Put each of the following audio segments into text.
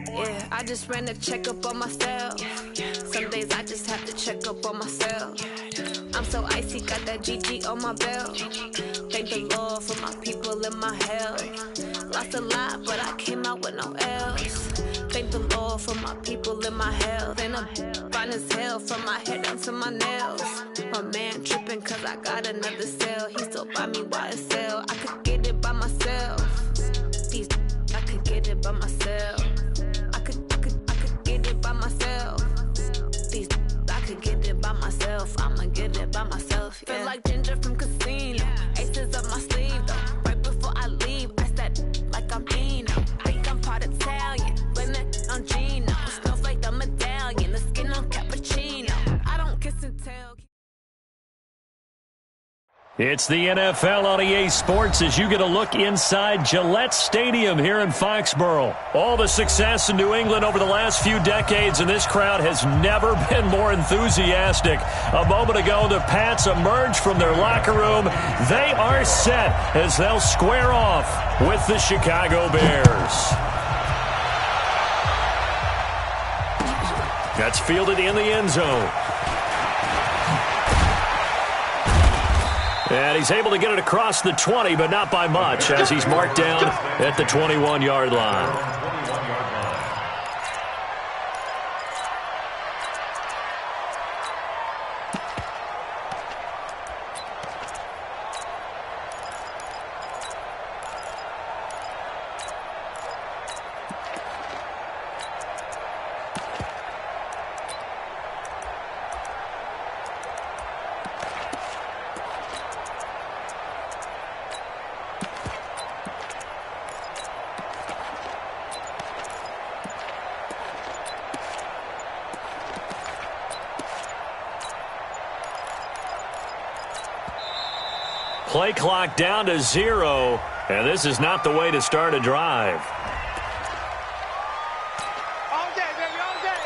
Yeah, I just ran a checkup on myself. Some days I just have to check up on myself. I'm so icy, got that GG on my belt. Thank the Lord for my people and my health. Lost a lot, but I came out with no else. Thank the Lord for my people and my health. And I'm fine as hell from my head down to my nails. My man tripping cause I got another cell. He still buy me YSL. I could get it by myself. These I could get it by myself. I could get it by myself. These I could get it by myself. I'ma get it by myself. Yeah. Feel like Ginger from Casino. Aces up my sleeve though. Right before I leave, I said like I'm Eno. Think I'm part Italian. Blame that on Gino. Smells like the medallion. The skin on cappuccino. I don't kiss and tell. It's the NFL on EA Sports as you get a look inside Gillette Stadium here in Foxborough. All the success in New England over the last few decades, and this crowd has never been more enthusiastic. A moment ago, the Pats emerged from their locker room. They are set as they'll square off with the Chicago Bears. That's fielded in the end zone. And he's able to get it across the 20, but not by much, as he's marked down at the 21-yard line. Play clock down to 0, and this is not the way to start a drive. All day, baby, all day.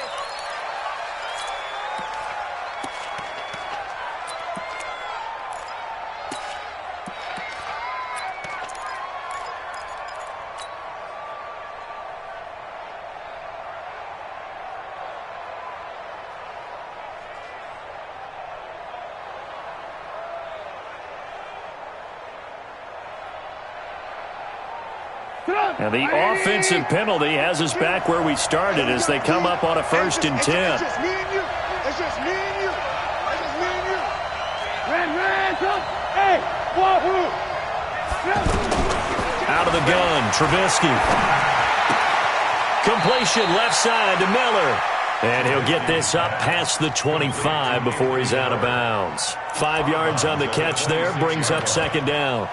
And the offensive penalty has us back where we started as they come up on a 1st and 10. It's just me and you. It's just me and you. It's just me and you. Red, up. Hey, wahoo. Out of the gun, Trubisky. Completion left side to Miller. And he'll get this up past the 25 before he's out of bounds. 5 yards on the catch there, brings up 2nd down.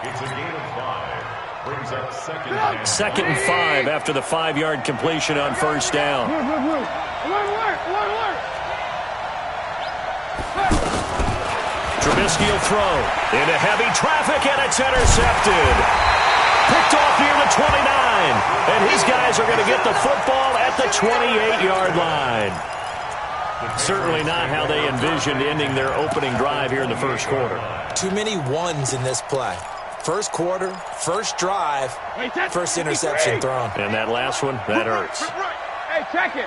Second and 5 after the 5-yard completion on 1st down. Trubisky will throw into heavy traffic, and it's intercepted. Picked off near the 29, and his guys are going to get the football at the 28-yard line. Certainly not how they envisioned ending their opening drive here in the first quarter. Too many ones in this play. First quarter, first drive, first interception thrown. And that last one, that hurts. Hey, check it.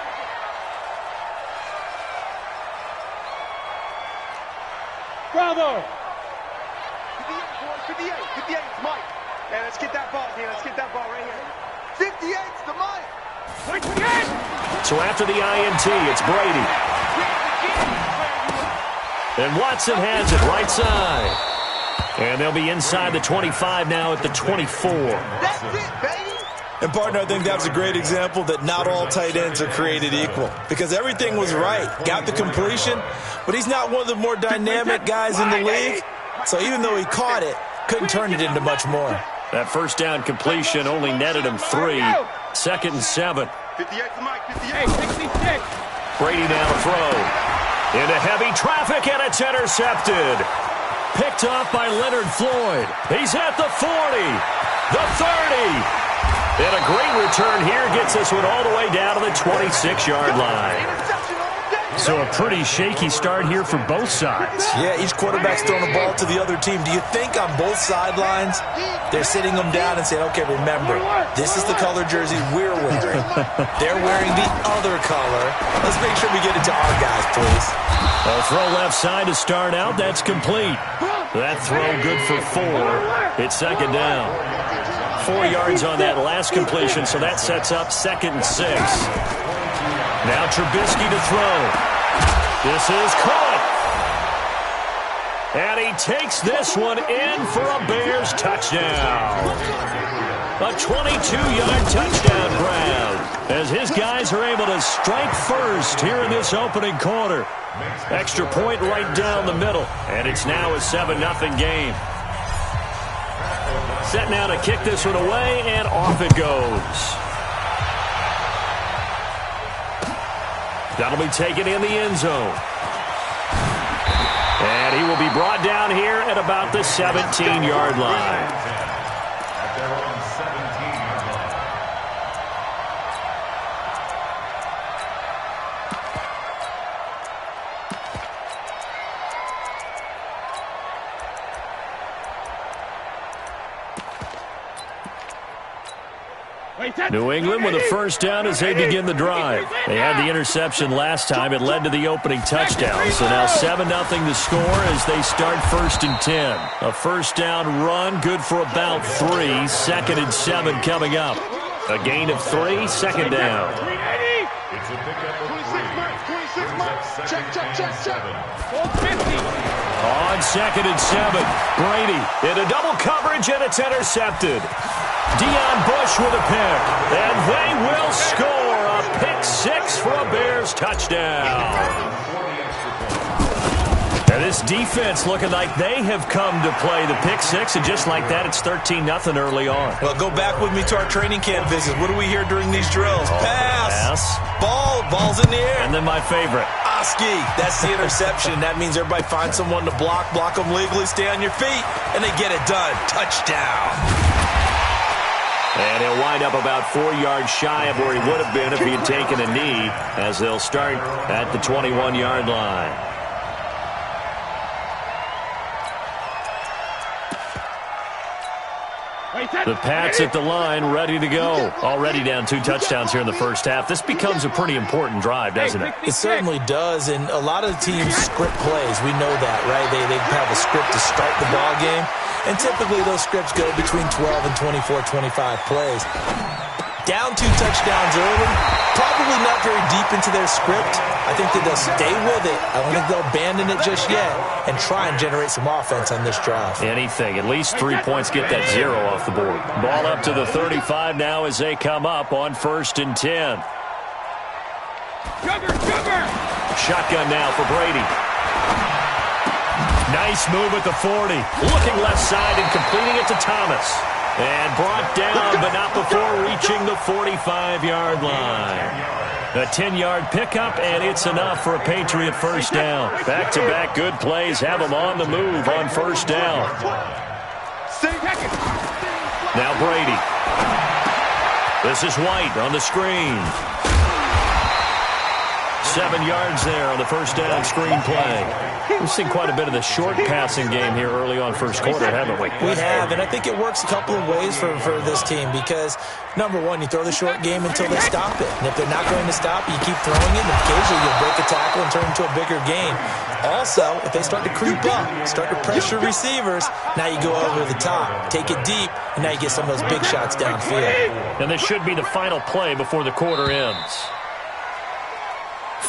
Bravo. 58, 58, it's Mike. Yeah, let's get that ball here. Let's get that ball right here. 58's the Mike. So after the INT, it's Brady. And Watson has it right side. And they'll be inside the 25 now at the 24. That's it, baby. And, partner, I think that's a great example that not all tight ends are created equal. Because everything was right. Got the completion, but he's not one of the more dynamic guys in the league. So even though he caught it, couldn't turn it into much more. That first down completion only netted him 3. 2nd and 7. 58 to Mike, 58. 66. Brady now to throw. Into heavy traffic, and it's intercepted. Picked off by Leonard Floyd. He's at the 40, the 30. And a great return here gets this one all the way down to the 26-yard line. So a pretty shaky start here for both sides. Yeah, each quarterback's throwing a ball to the other team. Do you think on both sidelines they're sitting them down and saying, okay, remember, this is the color jersey we're wearing. They're wearing the other color. Let's make sure we get it to our guys, please. A throw left side to start out. That's complete. That throw good for 4. It's second down. 4 yards on that last completion, so that sets up 2nd and 6. Now Trubisky to throw. This is caught. And he takes this one in for a Bears touchdown. A 22-yard touchdown grab as his guys are able to strike first here in this opening quarter. Extra point right down the middle, and it's now a 7-0 game. Set now to kick this one away, and off it goes. That'll be taken in the end zone. And he will be brought down here at about the 17-yard line. New England with a first down as they begin the drive. They had the interception last time. It led to the opening touchdown. So now 7-0 the score as they start 1st and 10. A first down run, good for about 3. 2nd and 7 coming up. A gain of 3, 2nd down. On 2nd and 7, Brady into double coverage, and it's intercepted. Deion Bush with a pick, and they will score a pick 6 for a Bears touchdown. And this defense looking like they have come to play the pick 6, and just like that, it's 13-0 early on. Well, go back with me to our training camp visit. What do we hear during these drills? Pass. Ball's in the air. And then my favorite. Oski, that's the interception. That means everybody find someone to block them legally, stay on your feet, and they get it done. Touchdown. And he'll wind up about 4 yards shy of where he would have been if he had taken a knee, as they'll start at the 21-yard line. The Pats at the line, ready to go. Already down 2 touchdowns here in the first half. This becomes a pretty important drive, doesn't it? It certainly does, and a lot of the teams script plays. We know that, right? They have a script to start the ball game, and typically those scripts go between 12 and 24, 25 plays. Down 2 touchdowns early, probably not very deep into their script. I think that they'll stay with it. I don't think they'll abandon it just yet and try and generate some offense on this drive. Anything. At least 3 points get that 0 off the board. Ball up to the 35 now as they come up on 1st and 10. Shotgun now for Brady. Nice move at the 40. Looking left side and completing it to Thomas. And brought down, but not before reaching the 45-yard line. A 10-yard pickup, and it's enough for a Patriot first down. Back-to-back good plays have them on the move on first down. Now Brady. This is White on the screen. 7 yards there on the first down screen play. We've seen quite a bit of the short passing game here early on first quarter, haven't we? We have, and I think it works a couple of ways for this team because, number one, you throw the short game until they stop it. And if they're not going to stop it, you keep throwing it, and occasionally you'll break a tackle and turn it into a bigger game. Also, if they start to creep up, start to pressure receivers, now you go over the top, take it deep, and now you get some of those big shots downfield. And this should be the final play before the quarter ends.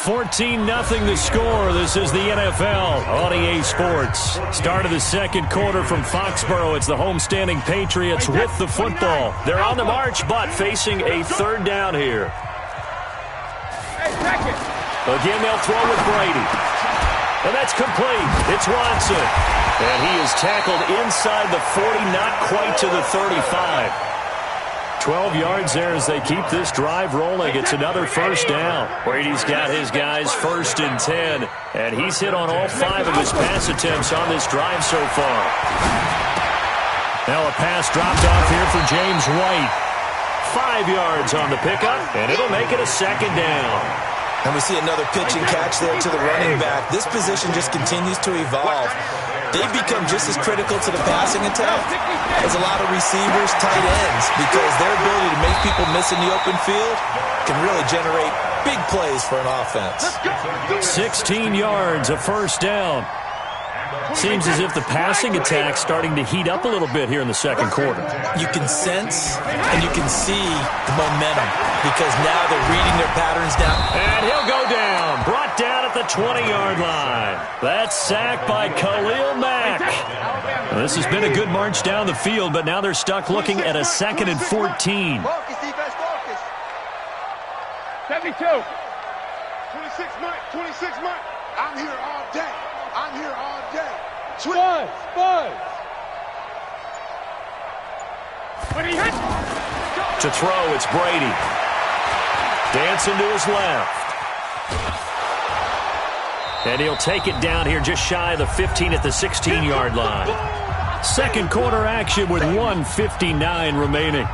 14-0 the score. This is the NFL on EA Sports. Start of the second quarter from Foxborough. It's the homestanding Patriots with the football. They're on the march, but facing a third down here. Again, they'll throw with Brady. And that's complete. It's Watson. And he is tackled inside the 40, not quite to the 35. 12 yards there as they keep this drive rolling. It's another first down. Brady's got his guys 1st and 10 And he's hit on all 5 of his pass attempts on this drive so far. Now a pass dropped off here for James White. 5 yards on the pickup, and it'll make it a second down. And we see another pitch and catch there to the running back. This position just continues to evolve. They've become just as critical to the passing attack as a lot of receivers, tight ends, because their ability to make people miss in the open field can really generate big plays for an offense. 16 yards, a first down. Seems as if the passing attack's starting to heat up a little bit here in the second quarter. You can sense and you can see the momentum because now they're reading their patterns down. And he'll go down, brought down at the 20-yard line. That's sacked by Khalil Mack. Well, this has been a good march down the field, but now they're stuck looking at a 2nd and 14. Focus, defense, focus. 72. 26 Mike, 26 Mike. I'm here all day. I'm here all day. Buzz. When he hits. To throw, it's Brady. Dancing to his left. And he'll take it down here just shy of the 15 at the 16-yard line. Second quarter action with 1:59 remaining.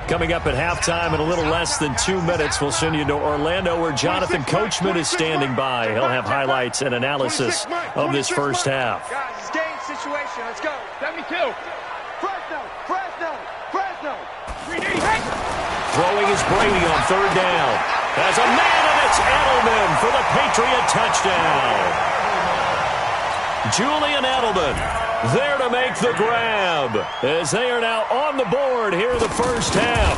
Coming up at halftime in a little less than 2 minutes, we'll send you to Orlando where Jonathan Coachman is standing by. He'll have highlights and analysis of this first half. Guys, it's game situation. Let's go. 72. Fresno. Throwing is Brady on third down. As a man, and it's Edelman for the Patriot touchdown. Julian Edelman there to make the grab as they are now on the board here in the first half.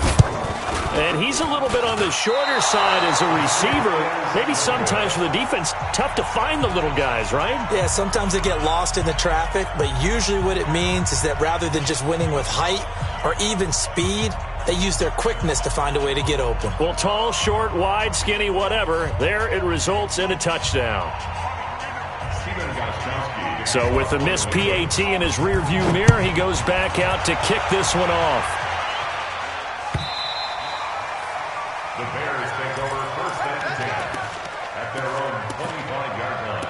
And he's a little bit on the shorter side as a receiver. Maybe sometimes for the defense, tough to find the little guys, right? Yeah, sometimes they get lost in the traffic, but usually what it means is that rather than just winning with height or even speed, they use their quickness to find a way to get open. Well, tall, short, wide, skinny, whatever, there it results in a touchdown. So with the missed PAT in his rearview mirror, he goes back out to kick this one off. The Bears take over first and 10 at their own 25-yard line.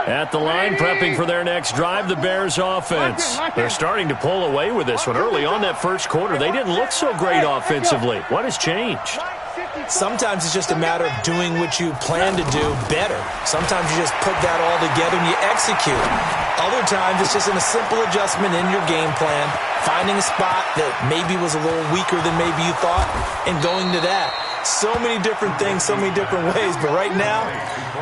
At the line, prepping for their next drive, the Bears offense. They're starting to pull away with this one. Early on that first quarter, they didn't look so great offensively. What has changed? Sometimes it's just a matter of doing what you plan to do better. Sometimes you just put that all together and you execute. Other times it's just a simple adjustment in your game plan, finding a spot that maybe was a little weaker than maybe you thought, and going to that. So many different things, so many different ways, but right now,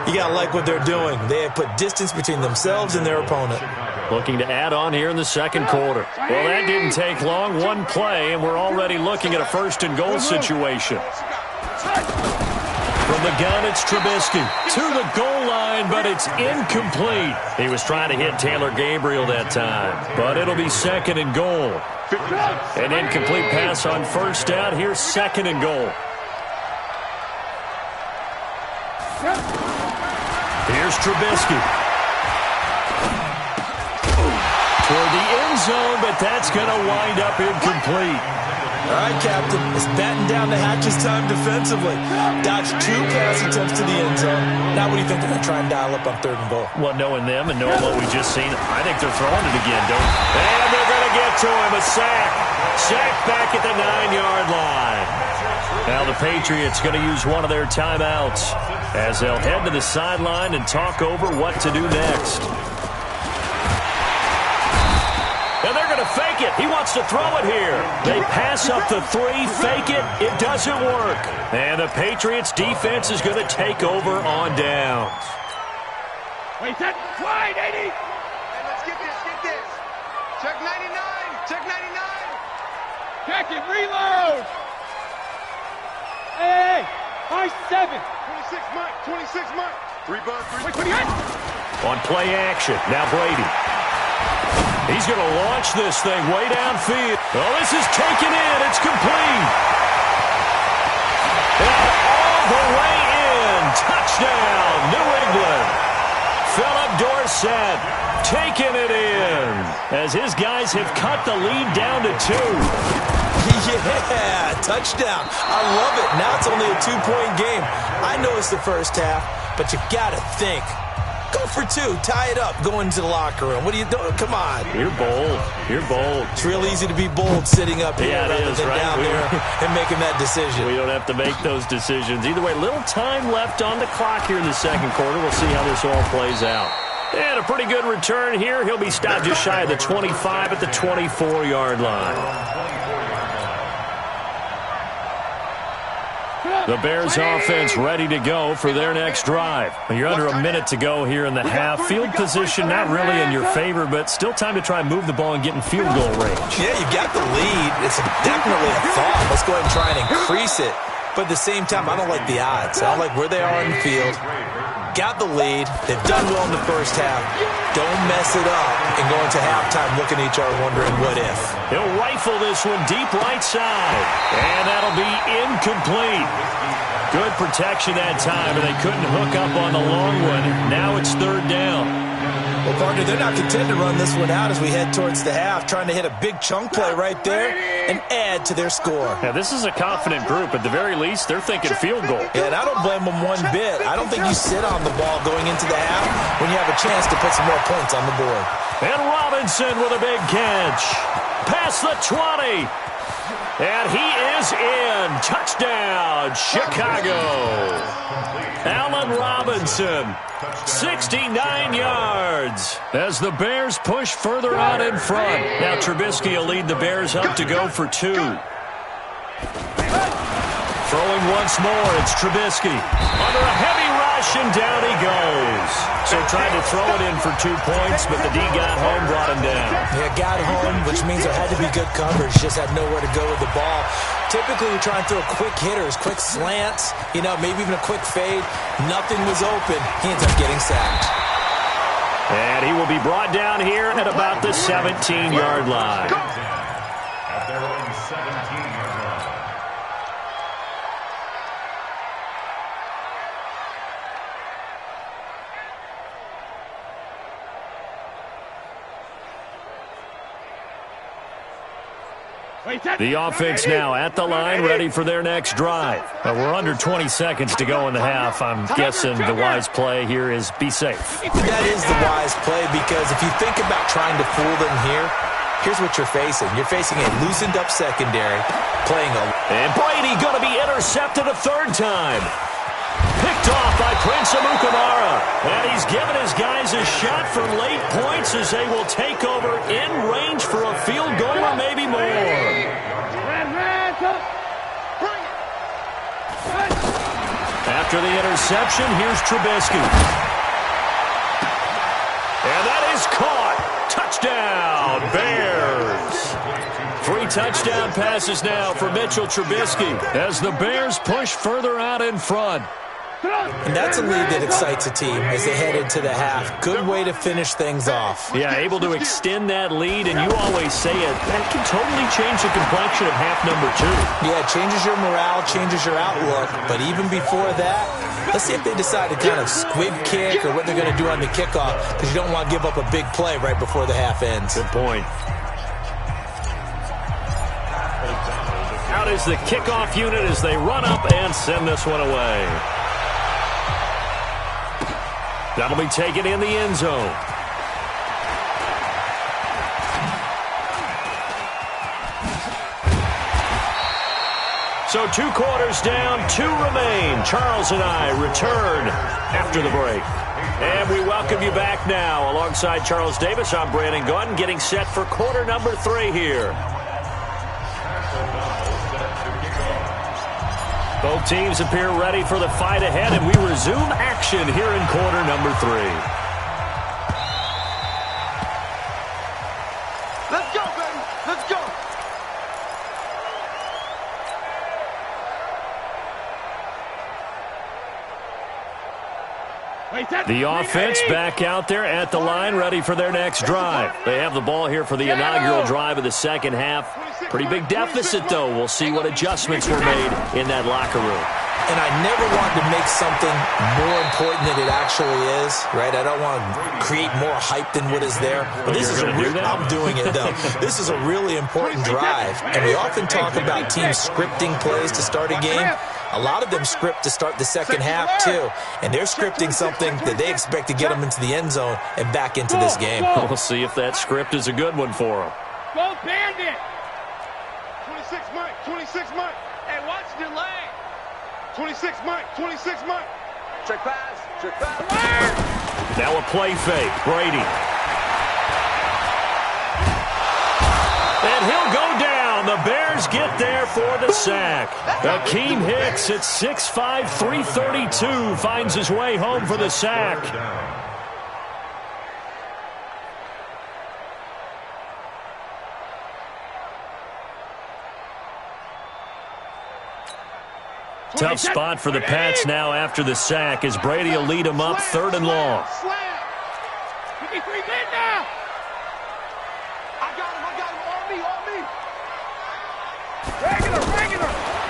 you got to like what they're doing. They have put distance between themselves and their opponent. Looking to add on here in the second quarter. Well, that didn't take long. One play, and we're already looking at a first and goal situation. From the gun, it's Trubisky to the goal line, but it's incomplete. He was trying to hit Taylor Gabriel that time, but it'll be second and goal. An incomplete pass on first down. Here's second and goal. Here's Trubisky. Toward the end zone, but that's going to wind up incomplete. All right, Captain. It's batten down the hatches time defensively. Dodged 2 pass attempts to the end zone. Now what do you think they're going to try and dial up on third and goal? Well, knowing them and knowing what we just seen, I think they're throwing it again, don't they? And they're going to get to him. A sack. Sack back at the 9-yard line. Now the Patriots going to use one of their timeouts as they'll head to the sideline and talk over what to do next. And they're going to fake it. He wants to throw it here. They pass up the 3, fake it. It doesn't work. And the Patriots defense is going to take over on downs. Wait, set, wide, 80. Hey, let's get this. Check 99, check 99. Check it, reload. Hey, 5-7. 26 Mike, 26 Mike. 3 buzz, 3. Wait, 28. On play action, now Brady. He's going to launch this thing way downfield. Oh, this is taken in. It's complete. And all the way in. Touchdown, New England. Philip Dorsett taking it in as his guys have cut the lead down to 2. Yeah, touchdown. I love it. Now it's only a 2-point game. I know it's the first half, but you got to think. Go for 2. Tie it up. Go into the locker room. What are you doing? Come on. You're bold. You're bold. It's real easy to be bold sitting up here rather than right? down there and making that decision. We don't have to make those decisions. Either way, little time left on the clock here in the second quarter. We'll see how this all plays out. And a pretty good return here. He'll be stopped just shy of the 25 at the 24-yard line. The Bears offense ready to go for their next drive. You're under a minute to go here in the half. Field position not really in your favor, but still time to try and move the ball and get in field goal range. Yeah, you got the lead. It's definitely a thought. Let's go ahead and try and increase it. But at the same time, I don't like the odds. I don't like where they are in the field. Got the lead. They've done well in the first half. Don't mess it up and go into halftime looking at each other wondering what if. He'll rifle this one deep right side. And that'll be incomplete. Good protection that time, and they couldn't hook up on the long one. Now it's third down. Well, partner, they're not content to run this one out as we head towards the half, trying to hit a big chunk play right there and add to their score. Yeah, this is a confident group. At the very least, they're thinking field goal. Yeah, and I don't blame them one bit. I don't think you sit on the ball going into the half when you have a chance to put some more points on the board. And Robinson with a big catch. Past the 20. And he is in. Touchdown, Chicago. Allen Robinson, 69 yards as the Bears push further out in front. Now Trubisky will lead the Bears up to go for 2. Throwing once more, it's Trubisky. Under a heavy rush, and down he goes. So tried to throw it in for 2 points, but the D got home, brought him down. Yeah, got home, which means there had to be good coverage. Just had nowhere to go with the ball. Typically, you're trying to throw quick hitters, quick slants, maybe even a quick fade. Nothing was open. He ends up getting sacked. And he will be brought down here at about the 17-yard line. At their own 17-yard line. The offense now at the line, ready for their next drive. We're under 20 seconds to go in the half. I'm guessing the wise play here is be safe. That is the wise play, because if you think about trying to fool them here, here's what you're facing. You're facing a loosened-up secondary playing a... And Brady going to be intercepted a third time. Picked off by Prince Amukamara. And he's given his guys a shot for late points as they will take over in range for a field goal or maybe more. After the interception, here's Trubisky. And that is caught. Touchdown, Bears. 3 touchdown passes now for Mitchell Trubisky as the Bears push further out in front. And that's a lead that excites a team as they head into the half. Good way to finish things off. Yeah, able to extend that lead, and you always say it, that can totally change the complexion of half number 2. Yeah, it changes your morale, changes your outlook. But even before that, let's see if they decide to kind of squib kick or what they're going to do on the kickoff, because you don't want to give up a big play right before the half ends. Good point. Out is the kickoff unit as they run up and send this one away. That'll be taken in the end zone. So 2 quarters down, 2 remain. Charles and I return after the break. And we welcome you back now. Alongside Charles Davis, I'm Brandon Gaudin, getting set for quarter number 3 here. Both teams appear ready for the fight ahead, and we resume action here in quarter number 3. Let's go, baby. Let's go. The offense back out there at the line, ready for their next drive. They have the ball here for the inaugural drive of the second half. Pretty big deficit, though. We'll see what adjustments were made in that locker room. And I never want to make something more important than it actually is, right? I don't want to create more hype than what is there. But this is I'm doing it, though. This is a really important drive. And we often talk about teams scripting plays to start a game. A lot of them script to start the second half, too. And they're scripting something that they expect to get them into the end zone and back into this game. We'll see if that script is a good one for them. Go Bandit! 26 Mike, 26 Mike. Hey, watch the lane. 26 Mike, 26 Mike. Check pass, check pass. Now a play fake, Brady. And he'll go down. The Bears get there for the sack. Akeem Hicks at 6'5", 332 finds his way home for the sack. Tough spot for the Pats now after the sack as Brady will lead them up 3rd and long.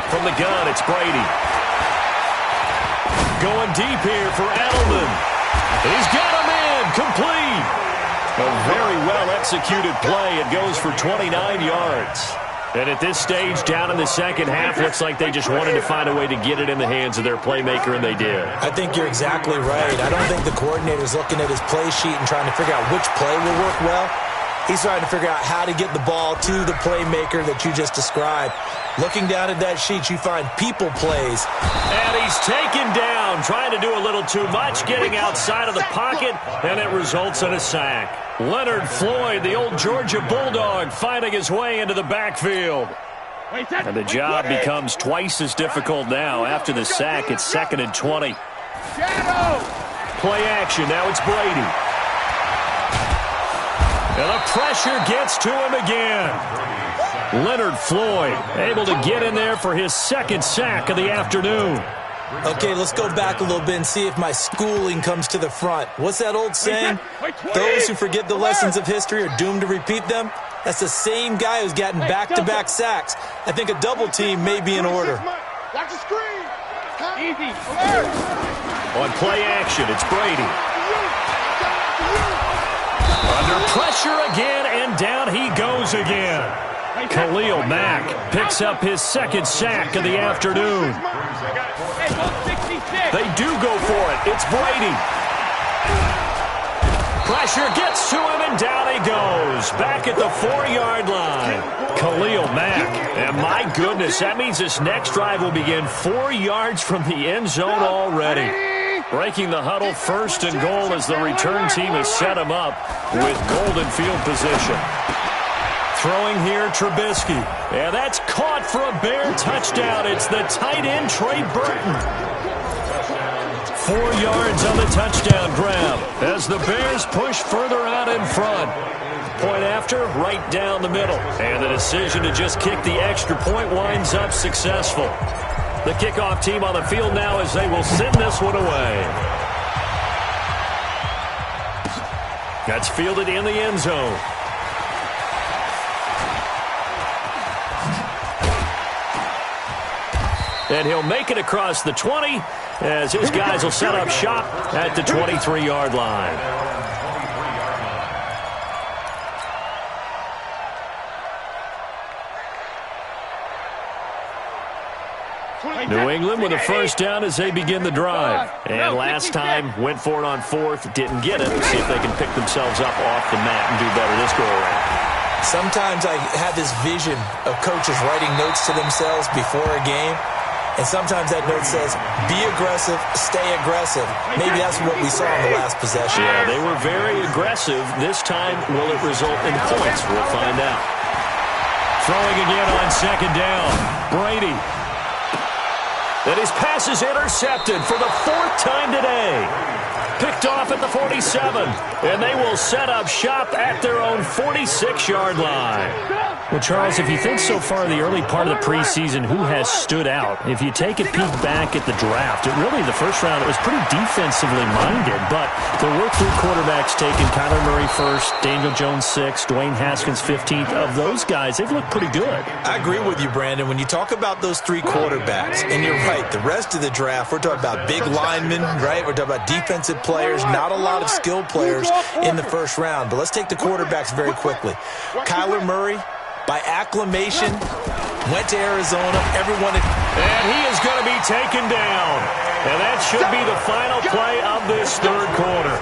From the gun, it's Brady. Going deep here for Edelman. He's got him in, complete. A very well-executed play. It goes for 29 yards. And at this stage, down in the second half, looks like they just wanted to find a way to get it in the hands of their playmaker, and they did. I think you're exactly right. I don't think the coordinator's looking at his play sheet and trying to figure out which play will work well. He's trying to figure out how to get the ball to the playmaker that you just described. Looking down at that sheet, you find people plays. And he's taken down, trying to do a little too much, getting outside of the pocket, and it results in a sack. Leonard Floyd, the old Georgia Bulldog, finding his way into the backfield. And the job becomes twice as difficult now. After the sack, it's 2nd and 20. Play action, now it's Brady. And the pressure gets to him again. Leonard Floyd able to get in there for his 2nd sack of the afternoon. Okay, let's go back a little bit and see if my schooling comes to the front. What's that old saying? Those who forget the lessons of history are doomed to repeat them. That's the same guy who's gotten back-to-back sacks. I think a double team may be in order. Watch the screen. Easy. On play action, it's Brady. Under pressure again, and down he goes again. Khalil Mack picks up his 2nd sack of the afternoon. They do go for it. It's Brady. Pressure gets to him, and down he goes. Back at the 4-yard line. Khalil Mack. And my goodness, that means this next drive will begin 4 yards from the end zone already. Breaking the huddle, 1st and goal as the return team has set him up with golden field position. Throwing here, Trubisky. And that's caught for a Bear touchdown. It's the tight end, Trey Burton. 4 yards on the touchdown grab as the Bears push further out in front. Point after, right down the middle. And the decision to just kick the extra point winds up successful. The kickoff team on the field now as they will send this one away. That's fielded in the end zone. And he'll make it across the 20 as his guys will set up shop at the 23-yard line. New England with a 1st down as they begin the drive. And last time went for it on 4th, didn't get it. We'll see if they can pick themselves up off the mat and do better this go around. Sometimes I have this vision of coaches writing notes to themselves before a game. And sometimes that note says, be aggressive, stay aggressive. Maybe that's what we saw in the last possession. Yeah, they were very aggressive. This time, will it result in points? We'll find out. Throwing again on 2nd down. Brady. And his pass is intercepted for the 4th time today. Picked off at the 47. And they will set up shop at their own 46-yard line. Well, Charles, if you think so far the early part of the preseason, who has stood out? If you take a peek back at the draft, the first round, it was pretty defensively minded, but there were 3 quarterbacks taken. Kyler Murray first, Daniel Jones 6th, Dwayne Haskins 15th. Of those guys, they've looked pretty good. I agree with you, Brandon. When you talk about those 3 quarterbacks, and you're right, the rest of the draft, we're talking about big linemen, right? We're talking about defensive players, not a lot of skilled players in the first round. But let's take the quarterbacks very quickly. Kyler Murray, by acclamation, went to Arizona. Everyone... And he is going to be taken down. And that should be the final play of this third quarter.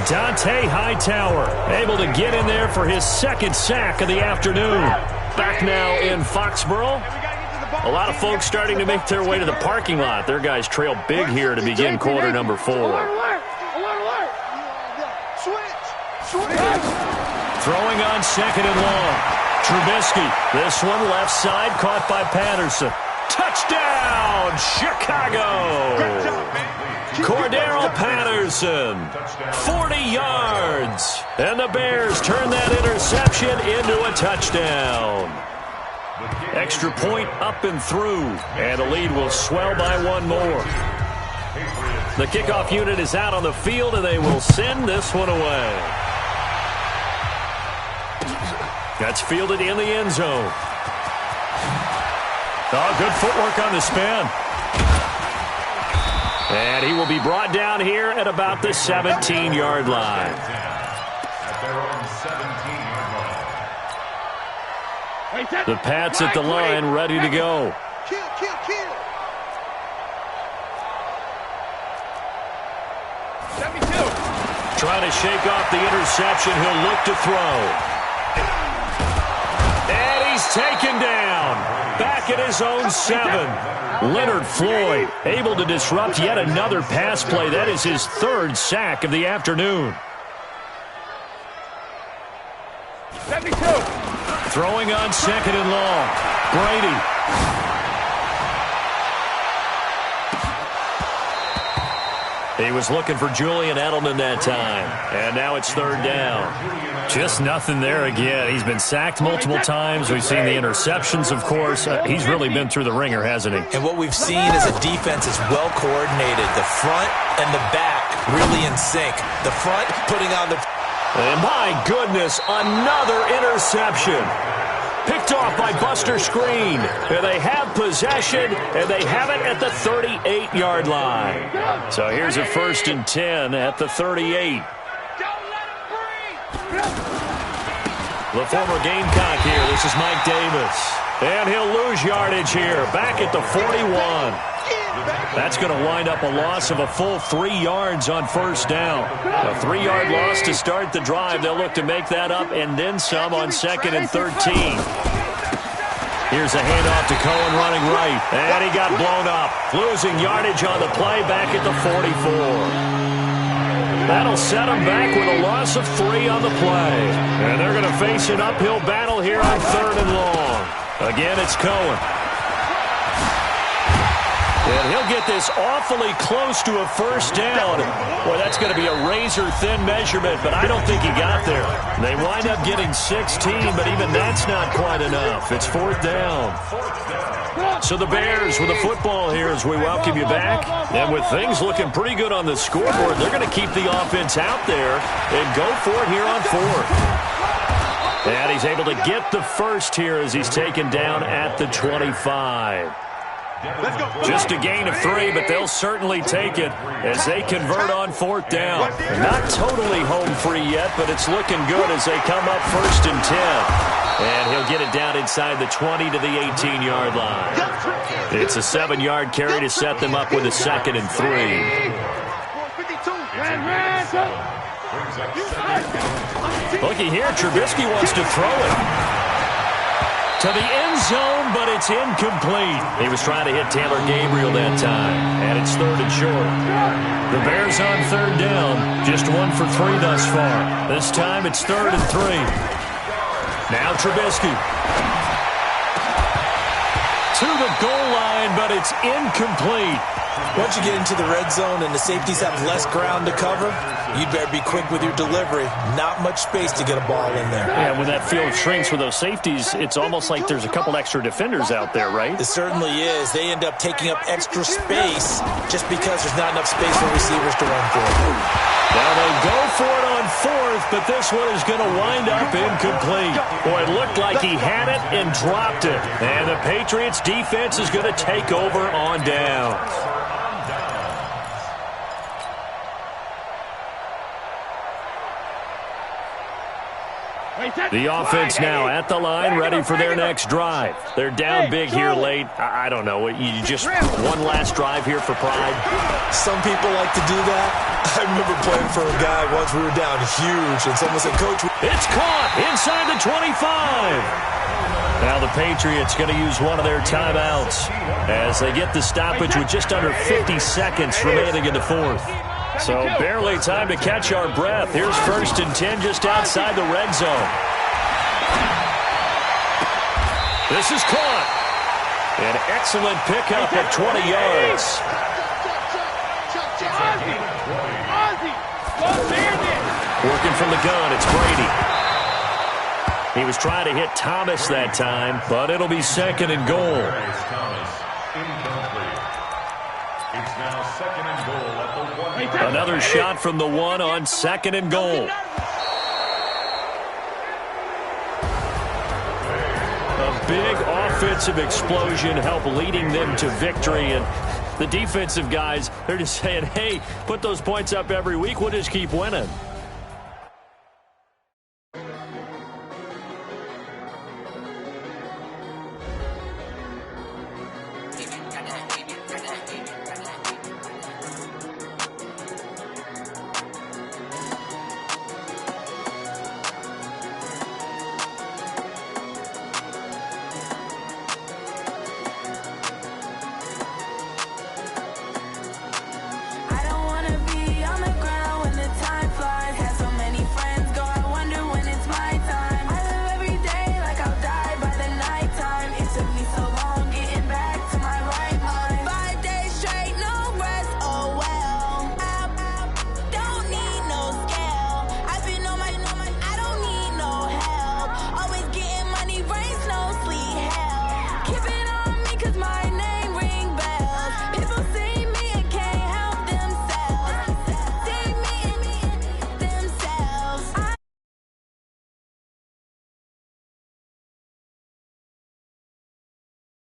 Dante Hightower able to get in there for his 2nd sack of the afternoon. Back now in Foxborough. A lot of folks starting to make their way to the parking lot. Their guys trail big here to begin quarter number 4. Throwing on 2nd and long. Trubisky, this one left side, caught by Patterson. Touchdown, Chicago! Cordero Patterson, 40 yards. And the Bears turn that interception into a touchdown. Extra point up and through, and the lead will swell by 1 more. The kickoff unit is out on the field, and they will send this one away. That's fielded in the end zone. Oh, good footwork on the spin. And he will be brought down here at about the 17-yard line. The Pats at the line, ready to go. Trying to shake off the interception. He'll look to throw. Taken down. Back at his own 7. Leonard Floyd able to disrupt yet another pass play. That is his 3rd sack of the afternoon. 72. Throwing on 2nd and long. Brady. He was looking for Julian Edelman that time. And now it's 3rd down. Just nothing there again. He's been sacked multiple times. We've seen the interceptions, of course. He's really been through the ringer, hasn't he? And what we've seen is a defense is well coordinated. The front and the back really in sync. The front putting on the... And my goodness, another interception. Picked off by Buster Screen. And they have possession, and they have it at the 38-yard line. So here's a 1st and 10 at the 38. The former Gamecock here. This is Mike Davis. And he'll lose yardage here. Back at the 41. That's going to wind up a loss of a full 3 yards on 1st down. A 3-yard loss to start the drive. They'll look to make that up and then some on 2nd and 13. Here's a handoff to Cohen running right. And he got blown up. Losing yardage on the play back at the 44. That'll set him back with a loss of 3 on the play. And they're going to face an uphill battle here on 3rd and long. Again, it's Cohen. And he'll get this awfully close to a 1st down. Boy, that's going to be a razor-thin measurement, but I don't think he got there. They wind up getting 16, but even that's not quite enough. It's 4th down. So the Bears with the football here as we welcome you back. And with things looking pretty good on the scoreboard, they're going to keep the offense out there and go for it here on 4th. And he's able to get the 1st here as he's taken down at the 25. Just a gain of 3, but they'll certainly take it as they convert on 4th down. Not totally home free yet, but it's looking good as they come up 1st and 10. And he'll get it down inside the 20 to the 18-yard line. It's a 7-yard carry to set them up with a 2nd and 3. Looky here, Trubisky wants to throw it to the end zone, but it's incomplete. He was trying to hit Taylor Gabriel that time, and it's 3rd and short. The Bears on 3rd down, just 1 for 3 thus far. This time it's 3rd and 3. Now Trubisky. to the goal line, but it's incomplete. Once you get into the red zone and the safeties have less ground to cover, you'd better be quick with your delivery. Not much space to get a ball in there. Yeah, when that field shrinks for those safeties, it's almost like there's a couple extra defenders out there, right? It certainly is. They end up taking up extra space just because there's not enough space for receivers to run through. Well, they go for it on fourth, but this one is going to wind up incomplete. Boy, it looked like he had it and dropped it. And the Patriots defense is going to take over on downs. The offense now at the line, ready for their next drive. They're down big here late. I don't know. You just one last drive here for pride? Some people like to do that. I remember playing for a guy once we were down huge, and someone said, Coach, it's caught inside the 25. Now the Patriots going to use one of their timeouts as they get the stoppage with just under 50 seconds remaining in the fourth. So barely time to catch our breath. Here's 1st and 10 just outside the red zone. This is caught. An excellent pickup at 20 yards. Working from the gun, it's Brady. He was trying to hit Thomas that time, but it'll be 2nd and goal. It's now 2nd and goal at the 1. Another shot from the 1 on 2nd and goal. A big offensive explosion helped leading them to victory, and the defensive guys, they're just saying, hey, put those points up every week, we'll just keep winning.